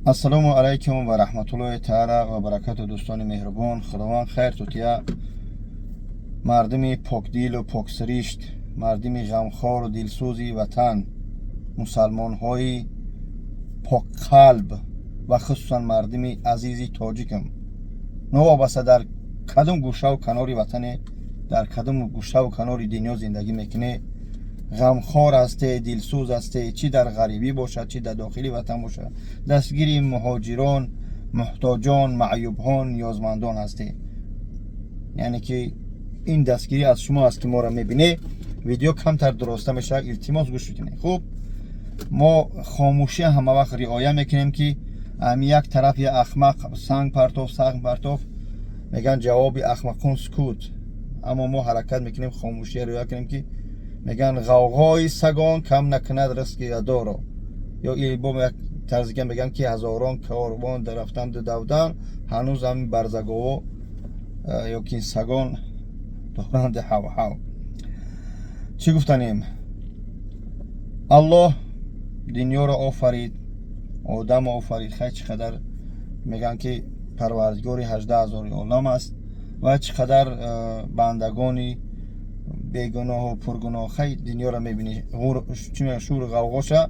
السلام علیکم و رحمت الله تعالی و برکات دوستان مهربان. خداوند خیر توتیا مردم پاکدیل و پاکسریشت، مردم غمخوار و دلسوزی وطن، مسلمان های پاک قلب و خصوصا مردم عزیزی تاجیکم نوابسته در کدام گوشه و کناری وطن، در کدام گوشه و کناری دنیا زندگی میکنه، غمخوار هسته، دلسوز هسته، چی در غریبی باشد چی در داخلی وطن باشد، دستگیری مهاجران، محتاجان، معیوبان، نیازمندان هسته. یعنی که این دستگیری از شما است که ما را میبینه. ویدیو کمتر درسته میشه، التماس گوش کنید. خوب، ما خاموشی همه وقت رعایت میکنیم که یک طرف یه احمق سنگ پرتوف میگن جواب احمقون سکوت، اما ما حرکت میکنیم خاموشی رعایت کنیم که میگن غوغای سگان کم نکند رزق یدارو، یا ای با یک طرز دیگه میگن که هزاران کاروان در رفتند دودن هنوز هم برزگو یا که سگان دارند هاو. چی گفتنیم؟ الله دنیا را آفرید، آدم آفرید. خیلی چقدر میگن که پروردگاری 18,000 عالم است و چقدر بندگانی بیگناه و پرگناه خیلی دنیا را میبینی شور غوغاشه.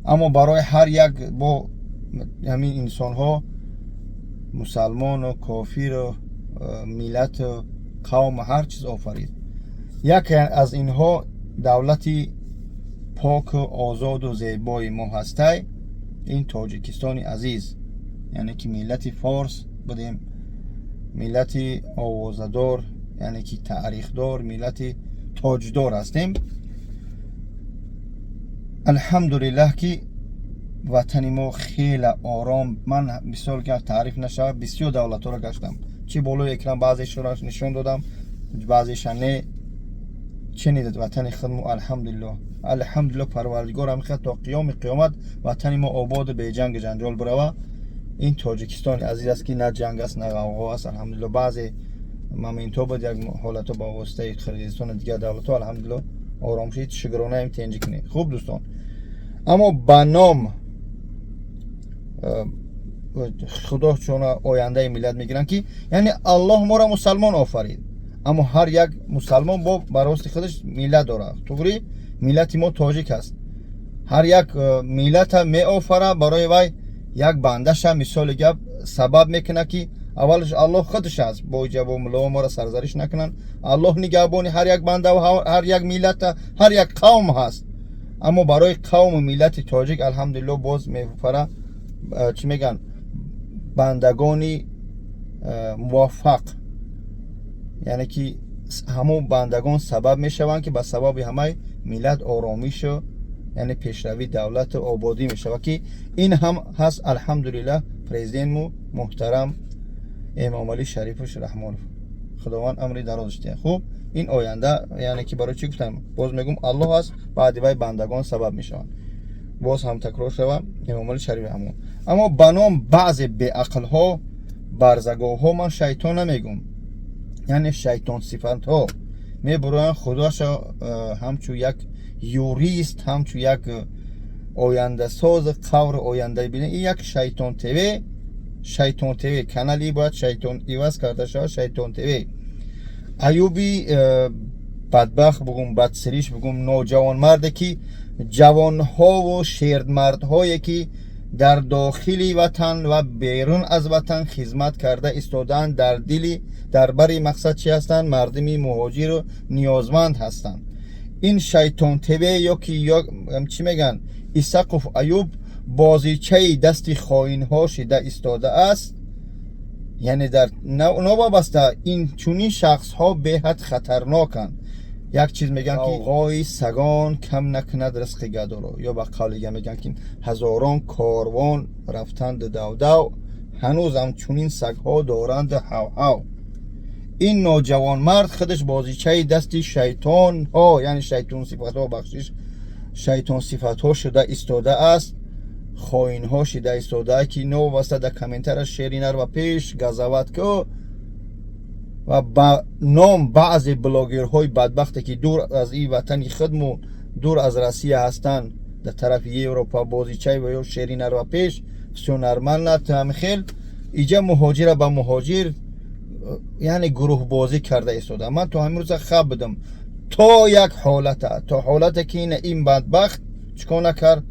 اما برای هر یک با همین انسان ها، مسلمان و کافر و ملت و قوم، هر چیز آفرید. یکی از اینها دولتی پاک و آزاد و زیبای ما هسته، این تاجیکستان عزیز. یعنی که ملت فارس بودیم، ملت آوازدار، یعنی که تاریخ دار، ملت تاجدار هستیم. الحمدلله که وطن ما خیلی آرام. من مثال که تعریف نشه بسیار دولت ها را گشتم، چی بالای اکرام بعضیش را نشون دادم، بعضیش نه. چنید وطن خودمو الحمدلله پروردگار هم خیلی تا قیام قیامت وطن ما آباد به جنگ جنجال بروه. این تاجیکستان عزیز است که نه جنگ است نه غوغا است. الحمدلله بعضی مامینتو بود یک حالت با واسطه قرقیزستان دیگه دولت ها الحمدلله آرام شد، شگرانه هم تنجی کنه. خوب دوستان، اما به نام خدا چون آینده ملت میگیرن که یعنی الله ما را مسلمان آفرید، اما هر یک مسلمان با براستی خودش ملت داره. طوری ملت ما تاجیک است، هر یک ملت می آفره برای وی یک بندش. مثال گپ سبب میکنه که اولش الله خودش است، با جواب ملا ما را سرزنش نکنن. الله نگهبان هر یک بنده و هر یک ملت، هر یک قوم هست. اما برای قوم و ملت تاجیک الحمدلله باز میفره چی میگن بندگانی موفق، یعنی که همون بندگان سبب میشوند که به سبب همه ملت آرامیش و یعنی پیشروی دولت و آبادی میشه. که این هم هست الحمدلله پرزیدنت مو محترم امام علی شریفش رحمان خداوند امری درازش ده. خوب، این آینده یعنی که برای چی گفتم باز میگم الله هست، بعد وای بندگان سبب میشوند. باز هم تکرار شوم امام علی شریف رحمان. اما بنام بعض بی عقل ها برزگاه ها من شیطان نمیگم، یعنی شیطان صفت ها میبرن خداش همچون یک یوریست، همچون یک آینده ساز قور آینده بینه. این یک شیطان تیوی کانالی باید شیطان ایواز کرده شد. شیطان تیوی ایوبی بدبخت بگم، بدسریش بگم، نوجوان مرده که جوان ها و شیرد مرد هایی که در داخلی وطن و بیرون از وطن خدمت کرده استادن در بری مقصد چی هستند؟ مردمی مهاجر و نیازمند هستند. این شیطان تیوی یا که چی میگن اسقف ایوب بازیچه دست خائن ها شده استاده است. یعنی در نوابسته این چونین شخص ها به حد خطرناکند. یک چیز میگن که غوغای سگان کم نکند رزق گدارو، یا به قول دیگه میگن که هزاران کاروان رفتند دو هنوز هم چونین سگ ها دارند هاو. این نوجوان مرد خودش بازیچه دستی شیطان ها، یعنی شیطان صفت ها بخشش شیطان صفت ها شده استاده است، خائن ها شده استاده که نو واسطه در کامنتر شیرینر و پیش گزاوت که و با نام بعض بلاگرهای بدبخته که دور از این وطن خودمون دور از روسیه هستند در طرف اروپا بازیچه و یا شیرینر و پیش все нормально, там хел иҷа муҳоҷира ба муҳоҷир яъне гурӯҳбозӣ карда истода. Ман то ҳамин рӯза хаб будам то як ҳолата, то ҳолате ки ин бадбахт чикор накард,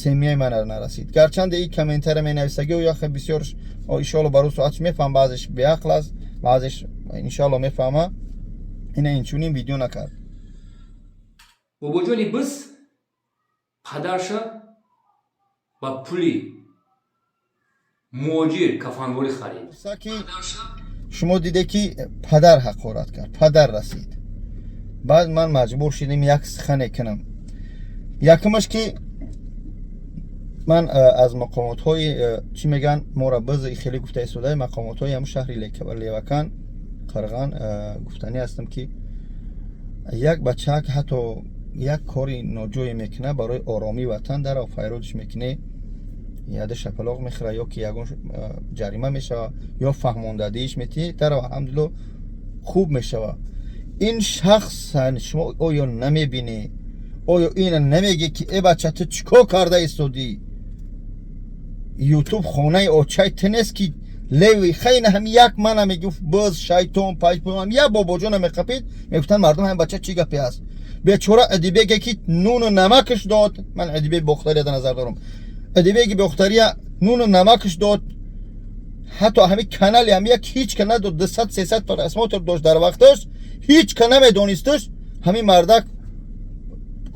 семияи ман нарасид. Гарчанде ин комментария менависаги ӯ яхе бисёр иншоалло барои соатш мефаҳм, баъзеш беақл аст, баъзеш иншоалло мефаҳма. Ина инчунин видео накард. бобоҷони biz падарша ба пули муҳоҷир кафанворӣ харид. Саки шумо диде ки падар ҳақорат кард, падар расид. Баъд ман маҷбур шудам як сухане кунам. Якумаш ки ман аз мақомотҳои чӣ мегӯянд мора biz хеле гуфта истодаи мақомотҳои ҳамун шаҳри Левакан, Қирған гуфтанӣ ҳастам ки як бачаак ҳатто як кори ноҷое мекуна барои оромии ватан дарав файродиш мекуне, яда шапалоқ мехӯра ё ки ягон ҷарима мешава ё фаҳмондадииш метиҳи дарав алҳамдулилло хуб мешава. ин шахсан шумо оё намебинӣ, оё ина намеги ки э бача ту чӣ кор карда истодӣ? ютуб хонаи очаи ту нест ки леви хейна ҳам як мана мегуфт biz шайтон пайпон я бобоҷона меқапид мегуфтанд мардум ҳам бача чӣ гапе аст? бечора эдибеге ки нуну намакаш дод, ман эдибеги бохтария да назар дорам, эдибеги бохтария нуну намакаш дод, ҳатто ҳами канали ҳам як ҳичка надод 200-300 просмотр дошт дар вақташ, ҳичка намедонисташ, ҳами мардак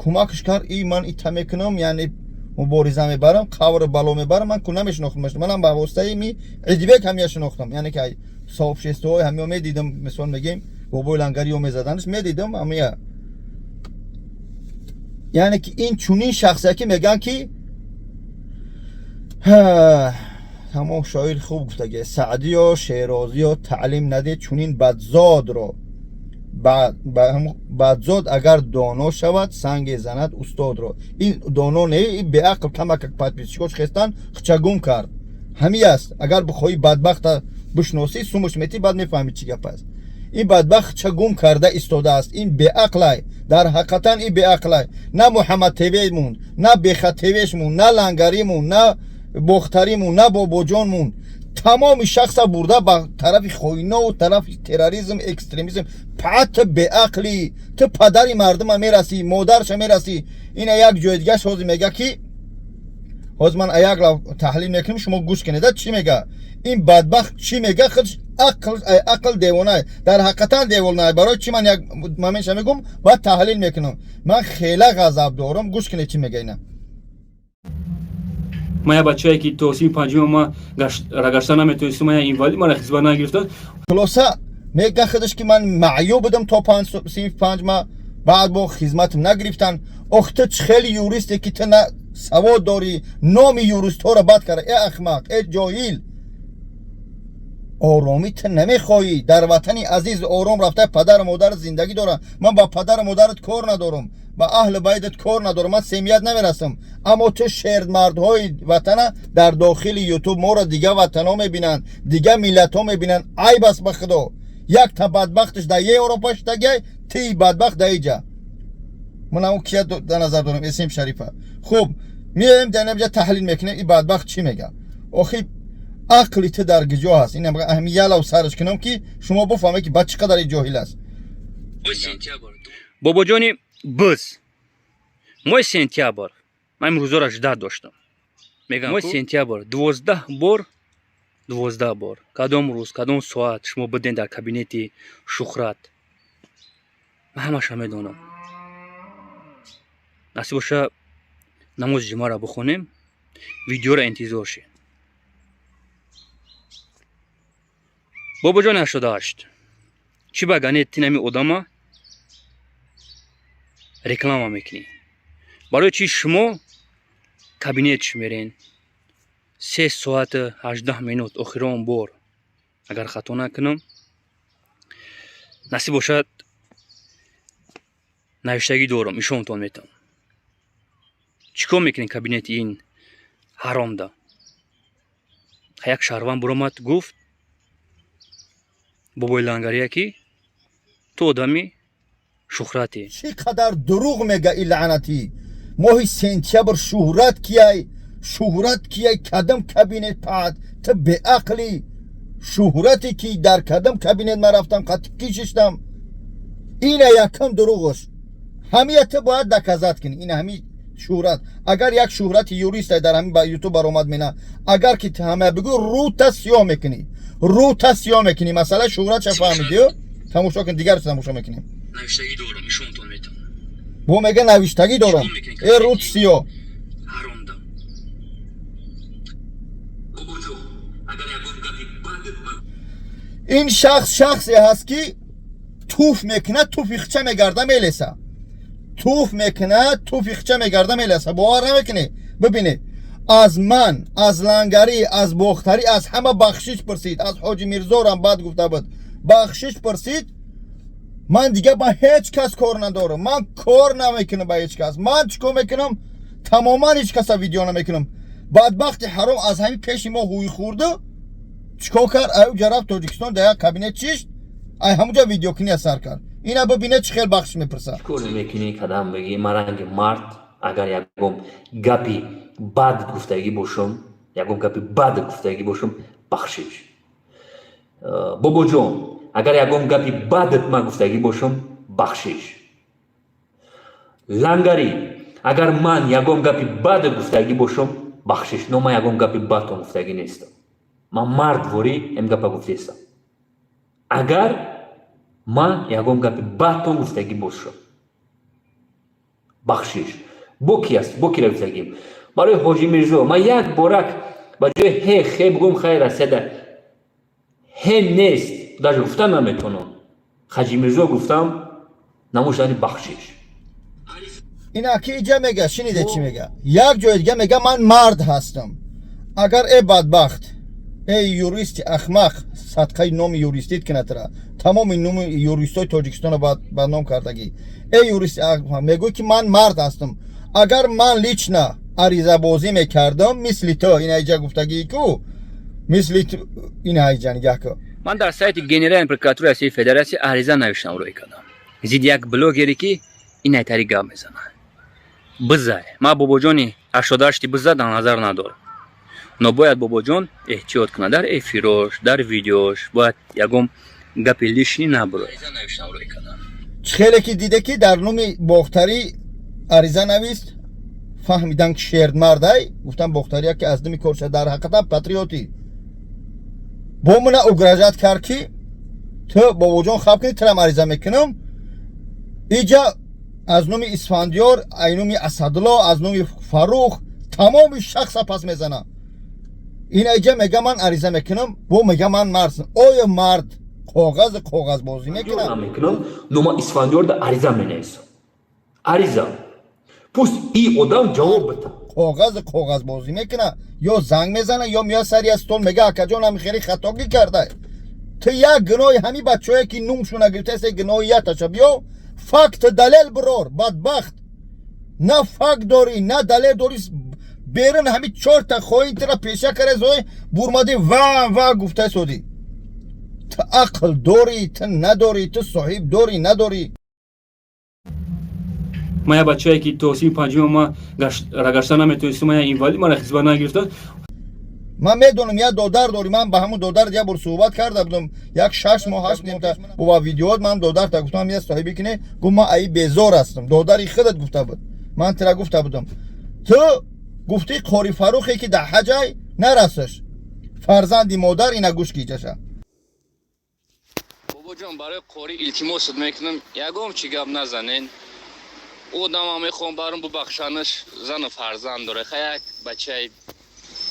кӯмакаш кард. И ман ита мекунам, яъне мубориза мебарам, қавр бало мебарам, ман ку намешинохтам, манам ба воситаи ми эдибег ҳамия шинохтам, яъне ки соҳибшестаҳои ҳамиё медидам, мисол мегем бобои лангариё мезаданаш медидам ҳамия. яъне ки ин чунин шахсия ки мегӯян ки ҳамон шоир хуб гуфтаги Саъдиё Шерозиё таълим наде чунин бадзодро, бадзод агар доно шавад санге занад устодро. ин доно не, ин беақл камакак подписчикош хестан хчагум кард. ҳами аст, агар бихоҳӣ бадбахта бишносӣ сумуш метӣ, баъд мефаҳмӣ чӣ гап аст. ин бадбахт хчагум карда истодааст, ин беақлай, дар ҳақиқатан ин беақлай. На Муҳаммад ТВ мунд, на Беха ТВш мунд, на Лангари мунд, на Бохтарӣ мунд, на Бобоҷон мунд. тамоми шахса бурда ба тарафи хоинову тарафи терроризм, экстремизм. Пат беақлӣ, ту падари мардума мерасӣ, модарша мерасӣ. Ина як ҷои дигаш ҳозир мега ки ҳозир ман як лав таҳлил мекунам, шумо гӯш кунед чӣ мега. ин бадбахт чӣ мега худш ақл девонае, дар ҳақиқатан девонае. барои чӣ ман як моментша мегум баъд таҳлил мекунам. ман хела ғазаб дорам, гӯш кунед чӣ мега. Ина ман я бачае ки то синфи панҷума ма рагашта наметонистам, ман я инвалид, мара хизбат нагирифтад. хулоса мега худш ки ман маъюб будам то синфи панҷума, баъд бо хизматам нагирифтан. ох ту чӣ хели юристе ки ту на савод дорӣ, номи юристҳоро бад кара. э ахмақ, э ҷоҳил, оромӣ ту намехоҳӣ. дар ватани азиз ором рафта падару модар зиндагӣ дора. ман ба падару модарат кор надорам, ба аҳли байдат кор надорам, ман семият намерасам. аммо ту шердмардҳои ватана дар дохили ютуб моро дига ватанҳо мебинанд, дига миллатҳо мебинанд. айб аст ба худо. як та бадбахтш да е Европа штагай, ти бадбахт да иҷа. ман ҳамон кия да назар дорам, Эсим Шарифа. хуб, меоем дар инҷа таҳлил мекунем ин бадбахт чӣ мега. охи ақли ту дар гиҷо ҳаст. ин ҳами ялав сарш кунам ки шумо буфаҳмед ки ба чӣ қадар ҷоҳил аст. бобоҷони biz моҳи сентябр, ман имрӯзора жда доштам. мегам моҳи сентябр 12 бор кадом рӯз, кадом соат шумо биден дар кабинети Шухрат. ман ҳамаша медонам. насиб боша намози ҷумъаро бихонем, видеоро интизор шед. бобоҷони 88 чӣ багане ти нами одама реклама мекунӣ? барои чӣ шумо кабинетш мерен 3 соат 18 минут охирон бор, агар хато накунам, насиб бошад навиштагӣ дорам, ишонтон метам. чӣ кор мекунем кабинети ин ҳаромда? як шаҳрванд буромад гуфт бобои Лангария ки ту одами Шухратӣ. чӣ қадар дурӯғ мега ин лаънатӣ. моҳи сентябр Шӯҳрат кияй, شهرت که کدم کابینت پاد تو به عقلی شهرتی که در کدم کابینت من رفتم قطع کشیدم این یکم دروغش همیت باید دکازات کنی این همی شهرت اگر یک شهرت یوریست در همین با یوتیوب برآمد مینا اگر که همه بگو رو تسیا میکنی مثلا شهرت چه فهمیدیو تماشا کن دیگر تماشا میکنیم نوشتگی دارم ایشونتون میتونم بو میگه نوشتگی دارم ای رو تسیا حرامدا باباجو اگر یکم گپی بعد این شخصی هست که توف میکنه توفیخچه میگرده میلسه باور نمیکنه ببینه از من از لنگری از بختری از همه بخشش پرسید از حاجی میرزا هم بعد گفته بود بخشش پرسید من دیگه با هیچ کس کار ندارم من کار نمیکنم با هیچ کس من چیکار میکنم تماما هیچ کس ویدیو نمیکنم بدبخت حرام از همین پیش ما هوی خورده چیکار کرد ایو جرب تاجیکستان در کابینت چیست ای همونجا ویدیو کنی اثر کرد اینا ببینه چه خیلی بخش میپرسه چیکار نمیکنی کدام بگی مرنگ مرد اگر یکم گپی بد گفتگی باشم بخشش بابا جون اگر یکم گپی بدت ما گفتگی باشم بخشش لنگری اگر من یکم گپی بد گفتگی باشم بخشش نو من یکم گپی بد گفتگی نیستم من مرد وری ام گپا گفتیستم اگر من یکم گپی بد گفتگی باشم بخشش بو کی است بو کی گفتگیم برای حاجی میرزا من یک بارک با جای هی خیب گم خیر رسیده هی نیست در گفتن نمیتونم حاجی میرزا گفتم نموشدنی بخشش اینا که اینجا میگه شنیده چی میگه یک جای دیگه میگه من مرد هستم اگر ای بدبخت ای یوریست احمق صدقه نام یوریستیت کنه ترا تمام نام یوریستای تاجیکستان رو بدنام کردگی ای یوریست احمق میگه که من مرد هستم اگر من لیچنا عریضه بازی میکردم مثل تو این ایجا گفتگی کو مثل تو این ایجا نگه کو من در سایت گنرال پرکاتور روسیای فدراسی عریضه نوشتم روی کدام زید یک بلوگری که این ایتاری گام میزنه بزای ما باباجانی 88 بزا در نظر ندارم но باید باباجان احتیاط کنه در افیروش در ویدیوش باید یکم گپی لیشنی نبره خیلی که دیده که در نوم بختری عریضه نویست فهمیدن که شرد مردای گفتن بختری که از دمی کرشه در حقیقت پاتریوتی با من اگراجت کرد که تو باباجان خواب کنی ترم عریضه میکنم اینجا از نوم اسفندیار از نوم اسدالله از نوم فروخ تمام شخص پس میزنه این اینجا میگه من عریضه میکنم بو میگه من مرسم آیا مرد کاغذ بازی میکنم نوم اسفندیار در عریضه مینویسم عریضه پس این آدم جواب بده کاغذ بازی میکنه یا زنگ میزنه یا میاد سری از stol میگه اکا جان خیلی خطاگی کرده تو یک گناه همین بچه‌ای که نومشون گرفته است گناهیتش بیا فکت دلیل برار بدبخت نه فکت داری نه دلیل داری بیرون همین 4 تا خوین ترا پیشه کرده زوی برمادی و گفته سودی تو عقل داری تو نداری تو صاحب داری نداری ما یه بچه‌ای که توصیف پنجم ما رگشتن نمیتونستم ما این ولی ما رخصت نگرفته من میدونم یا دودر داری من با همون دودر دیگه بر صحبت کرده بودم یک 6 ماه 8 ماه با ویدیوات من دودر تا گفتم یه صاحبی کنه گفت ما ای بیزار هستم دودری خودت گفته بود من ترا گفته بودم تو گفتی قاری فروخی که در حجای نرسش فرزندی مادر اینا گوش کیجشه بابا جان برای قاری التماس میکنم یگام چی گپ نزنین او دام میخوام برام ببخشانش زن فرزند داره خیلی بچه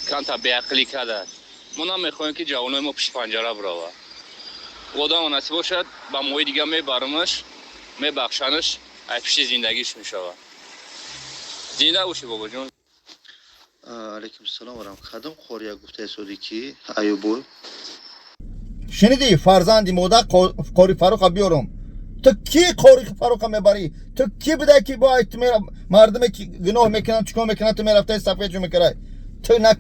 کانتا بیعقلی کرده ما نمیخوایم که جوانای ما پیش پنجره براوه خدا نصیب باشد با موی دیگه میبرمش میبخشانش ای پیش زندگیش میشوه زنده باشی بابا جان علیکم السلام و رحمت خدم خوریا گفته سودی کی ایوبو شنیدی فرزندی مادر قاری فروخ بیارم تو کی قاری فروخ میبری تو کی بده کی با مردمی که گناه میکنن چیکار میکنن تو میرفته صفحه جو میکرای تو نه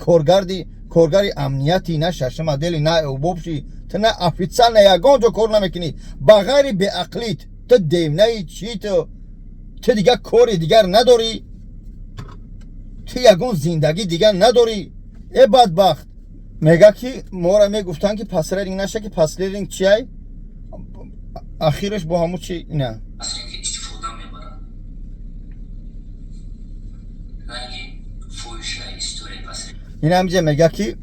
کارگری امنیتی نه ششم دلی نه اوبوبشی تو نه افیتسال نه یگان جو کار نمیکنی بغیر به عقلیت تو دیمنه چی تو دیگه کاری دیگر نداری تو یگان زندگی دیگر نداری ای بدبخت. میگه که ما را میگفتن که پسرینگ نشه که پسرینگ چیه آخرش با همون چی نه این همینجا میگه که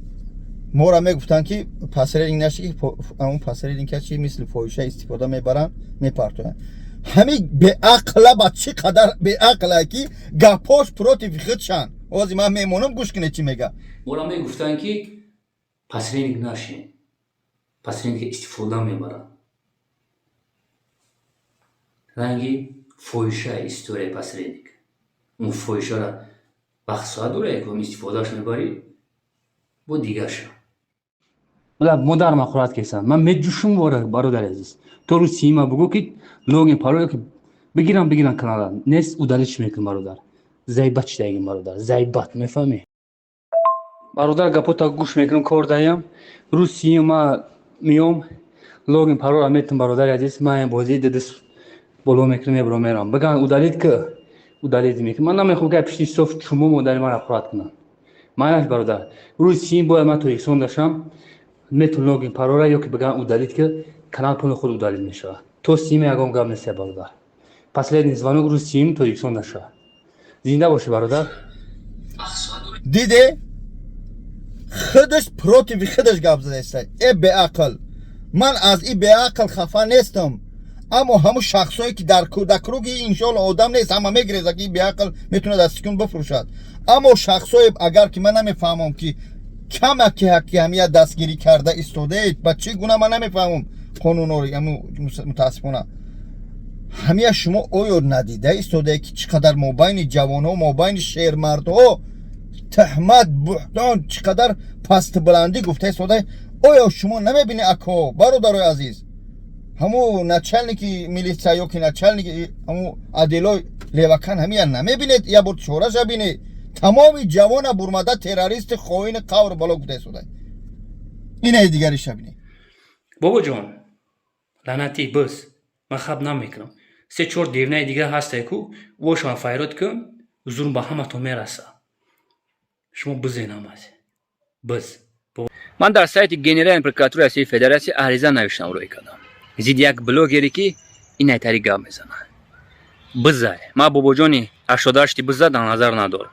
ما را میگفتن که پسرینگ نشه که اون پسرینگ که چی مثل فوشه استفاده میبرن میپرتونن. همین به عقل بچه قدر به عقل که گپاش پروتی خودشان واسه من میمونم گوش کنه چی میگه. ما میگفتن که پسرینگ نشین پسرینگ استفاده میبرن رنگی فوشه استوره پسرینگ اون فوشه را بخصا دوره که استفادهش میبری با دیگه شد مادر ما خورد کسان من میجوشم واره برادر عزیز تو رو سیما بگو که لوگین پارو که بگیرن کانالا نیست ادالش میکن برادر زیبت چیه برادر زیبت میفهمی برادر گپوتا گوش میکنم کار دایم رو سیما میام لوگین پارو را میتونم برادر عزیز من بازی دست بولو میکنم میبرم میرم بگن ادالید که ادالید میکنم من نمیخوام که پیشی صف چمو مادر من را خورد کنم من برادر رو سیم باید من تو یکسون داشتم میتون لوگین پارو را یا که بگن ادالید که کانال پول خود ادالید میشه تو سیم یکم گام نشه برادر последний звонок رو سیم تو یکسون نشه زنده باشه برادر دیده خودش پروتی خودش گپ زده است ای به عقل. من از این به عقل خفه نیستم اما همون شخصایی که در کروگ انشالله آدم نیست همه میگریزه که به عقل میتونه دستکون بفروشد اما شخصای اگر که من نمیفهمم که کم که حکیمیت دستگیری کرده استوده بچه گونه من نمیفهمم قانون رو متاسفانه همه شما اویو ندیده استوده که چقدر مابین جوان ها مابین شیر مرد ها تهمت بحتان چقدر پست بلندی گفته استوده اویو شما نمیبینی اکو برادر عزیز همو نچلنیکی میلیسیا که نچلنیکی همو عدلای لیوکن همین نمیبینید یا بود شورش بینید تمام جوان برمده تروریست خواهین قبر بالا گفته شده اینه دیگری بینید. بابا جان لعنتی بس من خب نمیکنم 3-4 دیونه دیگه هسته کو وشان فایرات کن زورم با همه تو میرسه شما بزنم از بس من در سایت گنرال پرکاتور اسی فدراسی عریضه نوشتم روی کردم زید یک بلوگری که این ایتاری گام میزنه بزای ما بابا جانی 88 بزا در نظر ندارم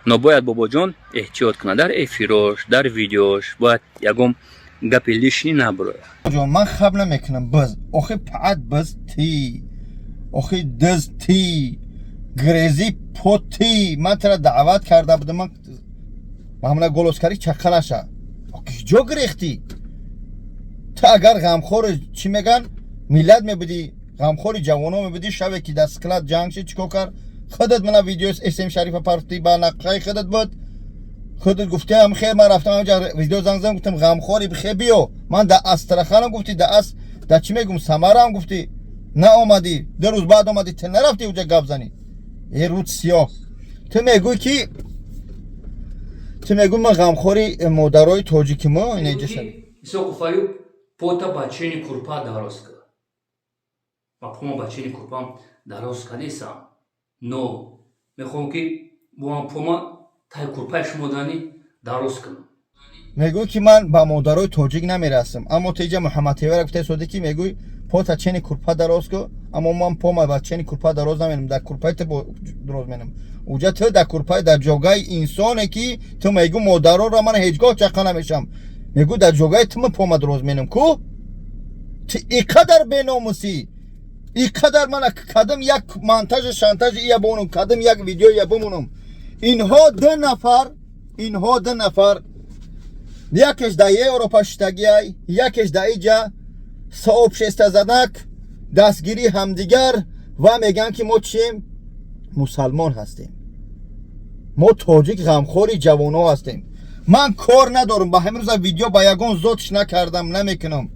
но باید بابا جان احتیاط کنه در افیروش در ویدیوش باید یکم گپی لیشی نبره جان من خب نمیکنم بز آخه پعد بز تی آخه دز تی گریزی پوتی من ترا دعوت کرده بودم من همونه گلوسکاری چکه نشه جو گریختی تا اگر غمخور چی میگن میلاد میبودی غمخوری جوانا میبودی شبه که دست کلات جنگ شد چیکو کر خودت من ویدیو اسم شریف پرتی با نقشه خودت بود خودت گفتی هم خیر من رفتم اونجا ویدیو زنگ زدم گفتم غمخوری بخیر بیو من در استرخانم گفتی در چی میگم سمره هم گفتی نه اومدی 2 روز بعد اومدی تو نرفتی اونجا گپ زنی یه روز سیاه تو میگوی که تو میگوی من غمخوری مادرای تاجیکی ما اینه جسم سوقفایو پوتا بچینی کورپا دراز کرد و پوما بچینی کورپام دراز کردیسم نو میخوام که با پوما تای کورپایش مدانی دراز کنم میگوی که من با مادرای تاجیک نمیرسم اما تیجا محمد تیور گفته سودی که میگوی پوتا چینی کورپا دراز کو اما من پوما با چینی کورپا دراز نمیرم در کورپای تو دراز میرم اوجا تو در کورپای در جوگای انسانه که تو میگو مادرها را من هیچگاه چقه نمیشم میگو در جوگای تو من پوما دراز میرم کو تو اینقدر بیناموسی اینقدر من کدم یک مانتاژ شانتاژ یا بونم کدم یک ویدیو یا بمونم اینها 2 نفر یکیش در اروپا شتگی یکیش در اینجا صاحب شسته زدک دستگیری همدیگر و میگن که ما چیم مسلمان هستیم ما تاجیک غمخوری جوانا هستیم من کار ندارم با همین روز ویدیو با یگان زودش نکردم نمیکنم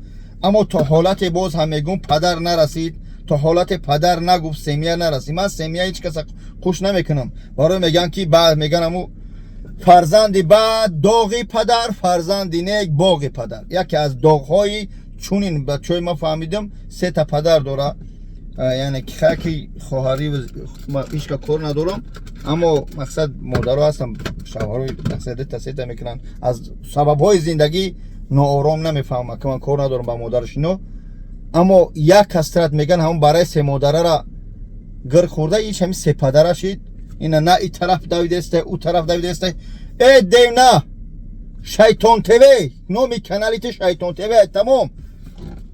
اما تا حالت باز هم میگم پدر نرسید تا حالت پدر نگفت سمیه نرسید من سمیه هیچ کس خوش نمیکنم برای میگن که بعد میگن امو فرزندی بعد داغی پدر فرزندی نیک باغی پدر یکی از داغهای چونین بچهای ما فهمیدم 3 تا پدر داره یعنی که خاکی خواهری و ما هیچ که کار ندارم اما مقصد مادرها هستم شوهر مقصد تسیت میکنن از سبب های زندگی ناآرام نمیفهمم که من کار ندارم با مادرش اینو اما یک کسرت میگن همون برای سه مادره را گر خورده ایش همین سه پدره شید اینا نه این طرف دویده است او طرف دویده است ای دیو نه شیطان تیوی نومی کانالیت شیطان تیوی تمام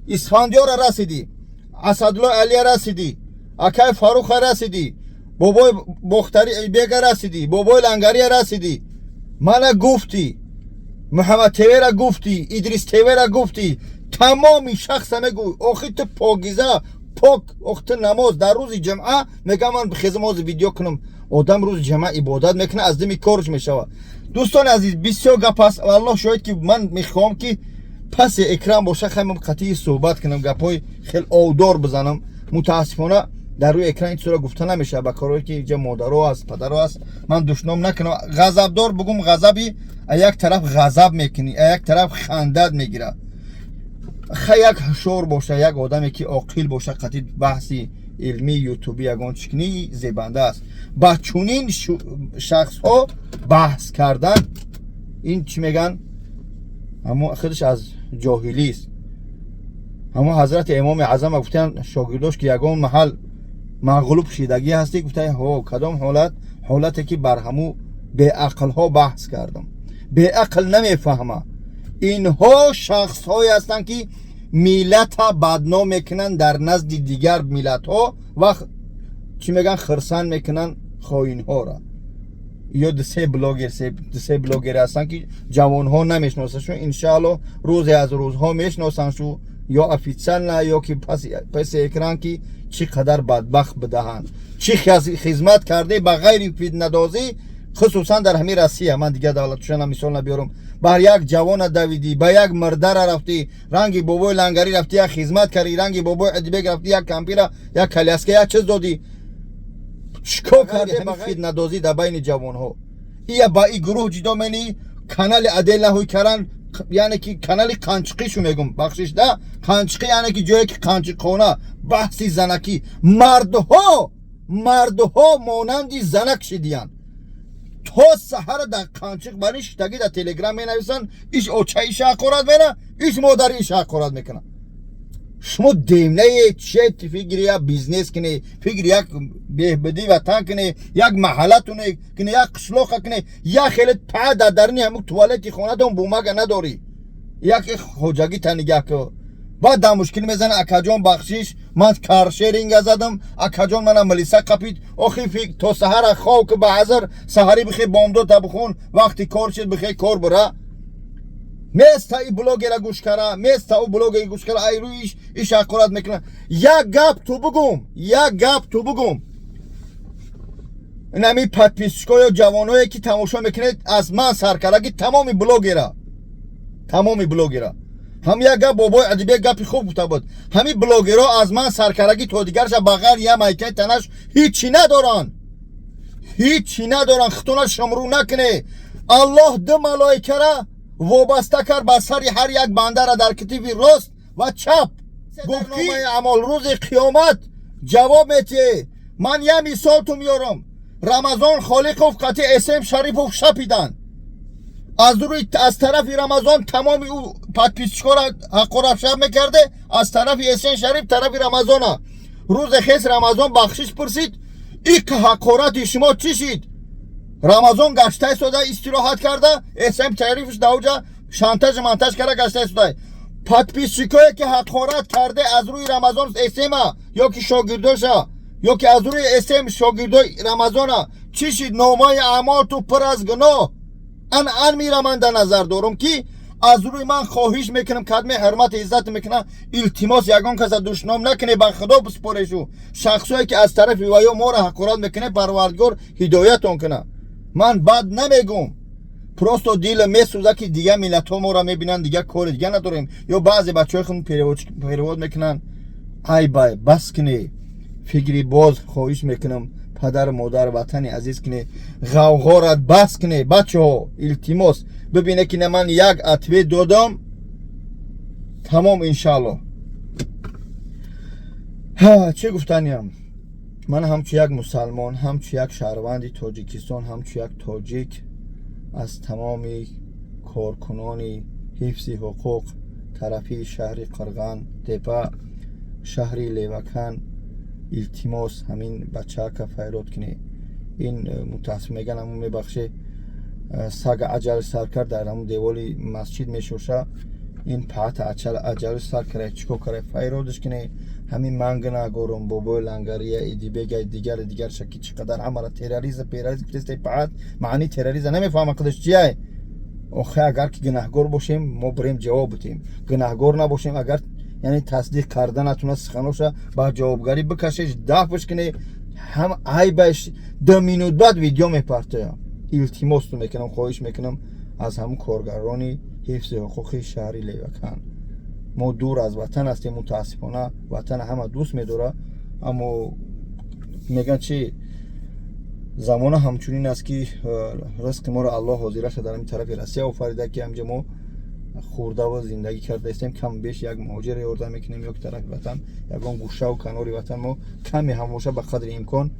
اسفندیار رسیدی اسدالله علی رسیدی اکای فاروق رسیدی بابای بختری بیگ رسیدی بابای لنگری رسیدی من گفتی محمد تیوی را گفتی ادریس تیوی را گفتی تمامی شخص میگوی اخیت پاگیزه پاک اخت نماز در روز جمعه میگم من بخیزماز ویدیو کنم آدم روز جمعه عبادت میکنه از دمی کارش میشوه دوستان عزیز بسیار گپ است والله شاید که من میخوام که پس اکرام باشه خیلی قطعی صحبت کنم گپای خیلی آودار بزنم متاسفانه در روی اکران این صورت گفته نمیشه با کاری که اینجا مادرها هست پدرها هست من دشنام نکنم غضبدار بگم غضبی یک طرف غضب میکنی یک طرف خندت میگیره خیلی یک شور باشه یک آدمی که عاقل باشه قطعی بحثی علمی یوتیوبی یگان چکنی زیبنده است با چونین شخص ها بحث کردن این چی میگن اما خودش از جاهلی است اما حضرت امام اعظم گفتن شاگرداش که یگان محل مغلوب شیدگی هستی گفته ها کدام حالتی که بر همو به عقل ها بحث کردم به عقل نمیفهمه اینها شخص های هستند که ملت ها بدنام میکنن در نزد دیگر ملت ها و چی میگن خرسان میکنن خائن ها را یا دسه بلاگر هستن که جوان ها نمیشناسنشون انشاءالله روز از روزها میشناسنشون یا افیتسل نه یا که پس اکران که چی قدر بدبخت بدهند چی خدمت کرده به غیر فتنه‌دازی خصوصا در همین روسیه من دیگه دولتشون مثال نبیارم بر یک جوان دویدی با یک مرده را رفتی رنگی بابای لنگری رفتی یک خدمت کردی رنگی بابای ادبیگ رفتی یک کمپیره یک کلیاسکه یک چیز دادی چیکار کردی همین فتنه‌دازی در بین جوان ها یا با این گروه جدا منی کانال عدل نهوی کردن یعنی که کانال قنچقی شو میگم بخشش ده قنچقی یعنی که جایی که قنچقانه بحثی زنکی مردها مانندی زنک شدیان تا سحر در قنچق برای شتگی در تلگرام می نویسن ایش اوچه ایش حقورت بینه ایش مادر ایش حقورت میکنه شما دیمنه چه فکر یک بیزنس کنی فکر یک بهبودی وطن کنی یک محله کنی یک قشلاق کنی یک خیلی پا درنی همون توالتی خونه دون بومگ نداری یک خوجگی تنگه که بعد در مشکل میزنه اکاجان بخشیش من کارشیرینگ زدم اکاجان من ملیسا قپید آخی فکر تا سحر خواه که به حضر سحری بخی بامدو تا بخون وقتی کار شد بخی کار بره میستا ای بلوگی را گوش کرده میستا او بلوگی گوش کرده ای رویش ایش حقورت میکنه یک گپ تو بگم نمی پادپیسچکو یا جوانایی که تماشا میکنید از من سرکرگی تمامی بلوگی را هم یک گپ بابای ادبی گپی خوب گفته بود همین بلوگرها از من سرکرگی تو دیگرش بغیر یه مایکه تنش هیچی ندارن خطونه شمرو نکنه الله دو ملائکه را وابسته کرد به سر هر یک بنده را در کتیف راست و چپ گفتی اعمال روز قیامت جواب میتی من یه مثال تو میارم رمضان خالقوف قطع اسم شریفوف شپیدن از طرف رمضان تمامی او پادپیسچکو را حقورت شب میکرده از طرف اسم شریف طرف رمضان روز خیس رمضان بخشش پرسید ای که حقورت شما چی شید رمضان گشته سوده استراحت کرده اسم تعریفش دوجا شانتاج منتاج کرده گشته سوده پادپیسچکوی که حقورت کرده از روی رمضان اسم یا که شاگردوشا یا که از روی اسم شاگردوی رمضان چی شید نامای اعمال تو پر از گناه ان میرم من در نظر دارم که از روی من خواهش میکنم کدمه حرمت عزت میکنم التماس یگان کس دشنام نکنه با خدا بسپارشو شخصایی که از طرف ویا ما را حقورت میکنه پروردگار هدایتون کنه من بد نمیگم پروستو دیل میسوزه که دیگه ملت ها ما را میبینن دیگه کار دیگه نداریم یا بعضی بچه های خون پیرواد میکنن ای بای بس کنه فکری باز خواهش میکنم پدر مادر وطن عزیز کنه غوغا را بس کنه بچه ها التماس ببینه که من یک عطوه دادم تمام انشالله ها چه گفتنیم من همچو یک مسلمان همچو یک شهروند تاجیکستان همچو یک تاجیک از تمام کارکنان حفظ حقوق طرفی شهر قرغان تپه شهری لیوکان التماس همین بچه که فیرود کنی این متاسم میگن همون میبخشه سگ عجل سر کرد در همون دیوالی مسجد میشوشه این پات عجل سر کرده چکو کرده فیرودش کنی همین منگنا گورم بابو لنگریه ایدی بگه دیگر شکی چقدر همارا تروریسم کریستی پات معنی تروریسم نمیفهمم قدش چیه آخه اگر که گناهگار باشیم ما بریم جواب بدیم گناهگار نباشیم اگر یعنی تصدیق کردن نتونه سخنوشه با جوابگاری بکشش دفعش کنه هم ای بهش 2 مینوت بعد ویدیو میپرته التماس میکنم خواهش میکنم از همون کارگرانی حفظ حقوق شهری لیوکان ما دور از وطن هستیم متاسفانه وطن همه دوست میداره اما میگن چی زمان همچنین است که رزق ما را الله حاضرش در این طرف روسیه آفریده که همجا ما خورده و زندگی کرده استیم کم بیش یک مهاجر یارده میکنیم یک طرف وطن یکان گوشه و کناری وطن ما کمی هموشه به قدر امکان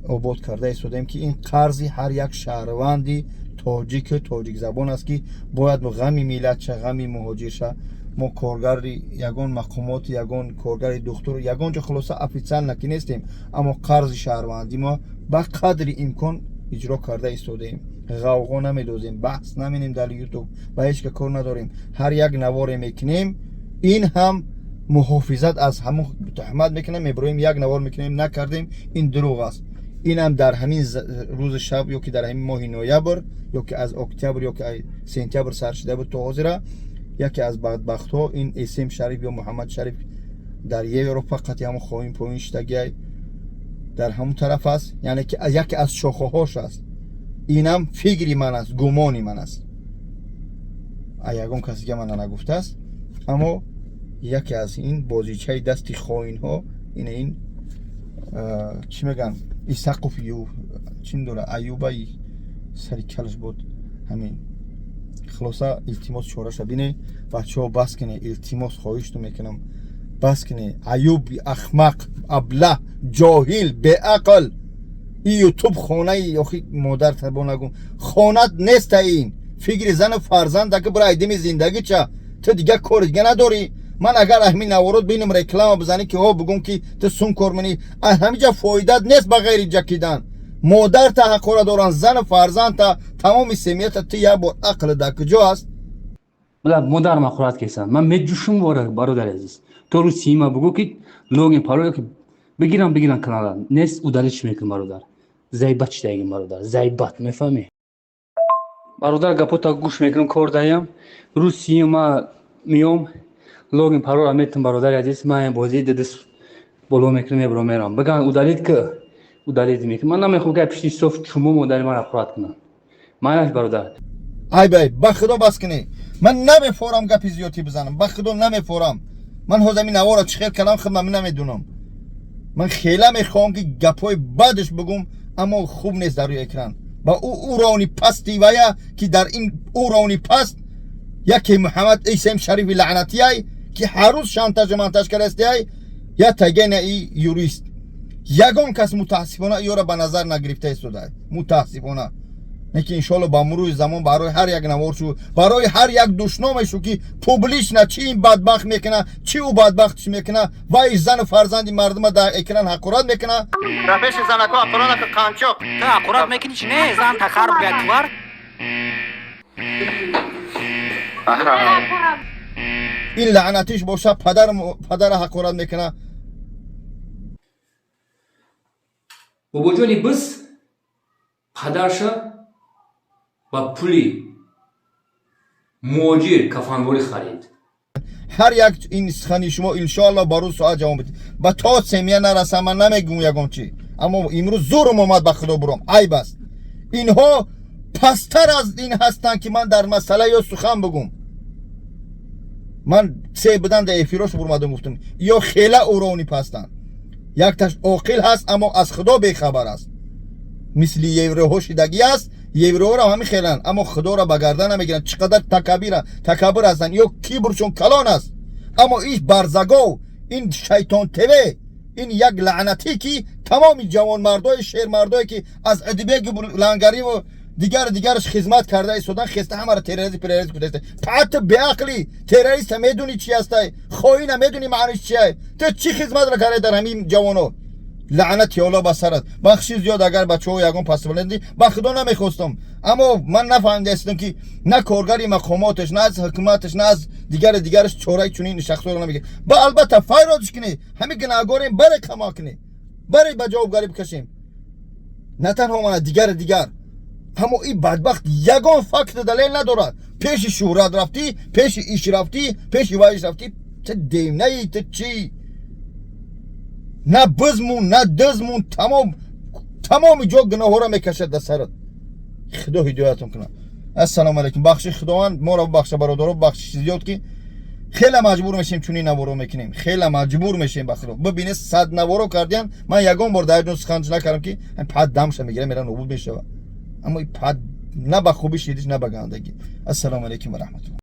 آباد کرده استودیم که این قرضی هر یک شهروندی تاجیک زبان است که باید غمی میلت شه غمی مهاجر شه ما کارگر یگان مقامات یگان کارگر دکتر یگان جا خلاصه افیسال نکنیستیم اما قرض شهروندی ما به قدر امکان اجرا کرده استودیم غوغا نمیدوزیم بحث نمینیم در یوتیوب و هیچ که کار نداریم هر یک نوار میکنیم این هم محافظت از همون تهمت میکنیم میبرویم یک نوار میکنیم نکردیم این دروغ است این هم در همین روز شب یا که در همین ماه نوامبر یا که از اکتبر یا که سپتامبر سر شده بود تا حاضر یکی از بدبخت ها این اسم شریف یا محمد شریف در یه رو فقط همون خواهیم پایین شدگی در همون طرف است یعنی که یکی از شاخه هاش است اینم فکری من است گمانی من است یگان کسی که من نگفته است اما یکی از این بازیچه دستی خواهین ها این چی میگن ایساقف یو چین دوره ایوبای سری کلش بود همین خلاصه التماس شورش بینه بچه ها بس کنه التماس خواهش تو میکنم بس کنه ایوب احمق ابله جاهل به عقل این یوتیوب خانه یاخی مادر تبا نگم خانت نیست این فکر زن فرزند که برای ایدمی زندگی چه تو دیگه کار دیگه نداری من اگر همین نوارد بینم رکلام بزنی که ها بگم که تو سون کار منی همینجا فایدت نیست بغیر جکیدن مادر تا حقوق دارن زن فرزند تا تمام سمیت تا یه بار عقل در کجا است بله مادر ما خورد کسان من میجوشم واره برادر عزیز تو رو سیما بگو که لوگ پارو که بگیرن کانال نیست ادالش میکنم برادر زیبت شدیم برادر زیبت میفهمی برادر گپوتا گوش میکنم کار دایم رو سیما میام لوگ پارو را میتونم برادر عزیز من بازی دست بلو میکنم میبرم میرم بگن ادالید که ادالید میکنم من نمیخوام که پیشی صف چمو مادر من خورد کنم ماش برادر ای بای با خدا بس کنی من نمیفورم گپی زیادی بزنم با خدا نمیفورم من هزمی نوارا چخیر کلام خود من نمیدونم من خیلی میخوام که گپای بعدش بگم اما خوب نیست در روی اکران با او رانی پستی ویا که در این او رانی پست یکی محمد ایسیم شریف لعنتی ای که هر روز شانتاژ منتاج کرستی ای یا تگین ای یوریست یگان کس متاسفانه ایو را به نظر نگرفته است متاسفانه نکی انشالله با مرور زمان برای هر یک نوارشو برای هر یک دشنامشو که پوبلیش نه چی این بدبخت میکنه چی او بدبختش میکنه و ای زن فرزندی مردم در اکران حقارت میکنه رفش زنکو حقارت که قانچوک تو حقارت میکنی چی نه زن تخرب بیتوار این لعنتیش باشه پدر حقارت میکنه بابا جانی بس پدرشا و پولی موجیر کفانگوری خرید هر یک این سخنی شما انشالله باروز ساعت جواب بدید با تا سمیه نرسم من نمیگم یکم چی اما امروز زورم اومد به خدا برم ای بس اینها پستر از این هستن که من در مسئله یا سخن بگم من سه بدن در افیراش برمدم گفتم یا خیلی اورانی پستن یک تاش عاقل هست اما از خدا بیخبر است مثل یوره ها شدگی است یوره ها را همین خیلن اما خدا را بگردن نمیگیرن چقدر تکبر هستن یا کیبرشون کلان است اما ایش برزگاو این شیطان توه، این یک لعنتی که تمام جوان مردای شهر مردایی که از ادبیه لنگری و دیگرش خدمت کرده ای سودان خسته همه را تروریست کنسته. حتی به عقلی تروریست میدونی چی هستی؟ خائن میدونی معنیش چیه؟ تو چی خدمت را کرده در همین جوانو؟ لعنت الله به سرت. بخشی زیاد اگر بچه‌ها یگان پس بلندی با خدا نمیخواستم، اما من نفهمیده استم که نه کارگری مقاماتش نه از حکومتش نه از دیگرش چورای چنین شخصا رو نمیگه. با البته فایرادش کنی همین گناهگاریم بره کما کنی، بره به جوابگاری بکشیم. نه تنها من دیگر اما این بدبخت یگان فکت دلیل نداره. پیش شهرت رفتی، پیش ایش رفتی، پیش وایش رفتی، چه دیم نه تو چی؟ نه بزمون نه دزمون تمام جو گناه ها را میکشد در سرت. خدا هدایتون کنه. السلام علیکم. بخشی خداوند ما را بخش برادرها بخش زیاد که خیلی مجبور میشیم چونی نوارو میکنیم، خیلی مجبور میشیم بخدا. ببینید 100 نوارو کردین، من یگان بار در جنس خنج نکردم که پد دمش میگیره میرن نوبود میشه، اما این پد نه به خوبی شیدیش نه به گندگی. السلام علیکم و رحمت الله.